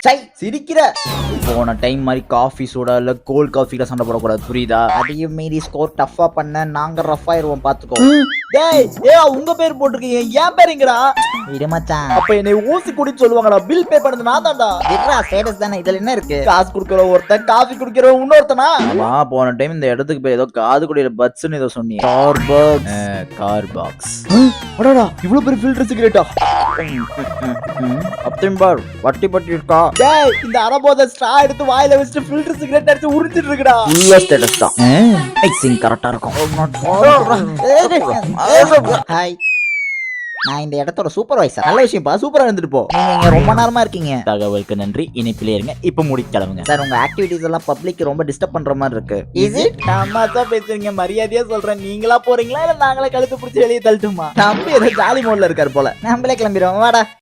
சை சிரிக்கிற. போன டைம் மாதிரி காஃபி சோடா இல்ல கோல்ட் காஃபில சண்டை போடக்கூடாது, புரியுதா? அதையும் மீறி ஸ்கோர் டஃபா பண்ண நாங்க ரஃப் ஆயிருவோம், பாத்துக்கோ. டேய் உங்க பேர் போட்டிருக்கீங்க, ஏன் பேருங்கடா? விடு மச்சான். அப்ப என்னை ஊசி குடிச்சு சொல்லுவாங்கடா, பில் பே பண்ணது நான் தான்டா. விட்றா, ஸ்டேட்டஸ் தானே, இதுல என்ன இருக்கு? காசு குடுக்கற ஒருத்தன், காஃபி குடிக்கிற இன்னொருத்தனா? ஆமா, போன டைம் இந்த இடத்துக்கு போய் ஏதோ காது குடிக்கிற பட்ஸ்னு ஏதோ சொன்னீங்க. Car box. அடடா, இவ்வளவு பெரிய ஃபில்டர் சிகரெட்டா? அப்பயும் பார், வட்டி பட்டி இருக்கா? டேய், இந்த அரபோத ஸ்ட்ரா எடுத்து வாயில வச்சிட்டு ஃபில்டர் சிகரெட் எடுத்து உறிஞ்சிட்டு இருக்குடா. உள்ள ஸ்டேட்டஸ் தான். மிக்சிங் கரெக்ட்டா இருக்கும். ஹாய், நான் இந்த இடத்தோட சூப்பர்வைசர். நல்ல விஷயம்ப்பா, சூப்பரா இருந்துட்டு போ. நீங்க ரொம்ப நேரமா இருக்கீங்க. தகவலுக்கு நன்றி, இணைப்பிலே இருங்க. இப்ப மூடி கிளம்புங்க. சார், உங்க ஆக்டிவிட்டீஸ் எல்லாம் பப்ளிக் ரொம்ப டிஸ்டர்ப் பண்ற மாதிரி இருக்கு. Is it? தமாஷா பேசுறீங்க, மரியாதையா சொல்றேன். நீங்களா போறீங்களா இல்ல நாங்களே கழுத்து பிடிச்சி வெளியே தள்ளட்டுமா? தம்பி ஏதோ ஜாலி மோட்ல இருக்காரு போல. நம்மளே கிளம்பிடுவோம், வாடா.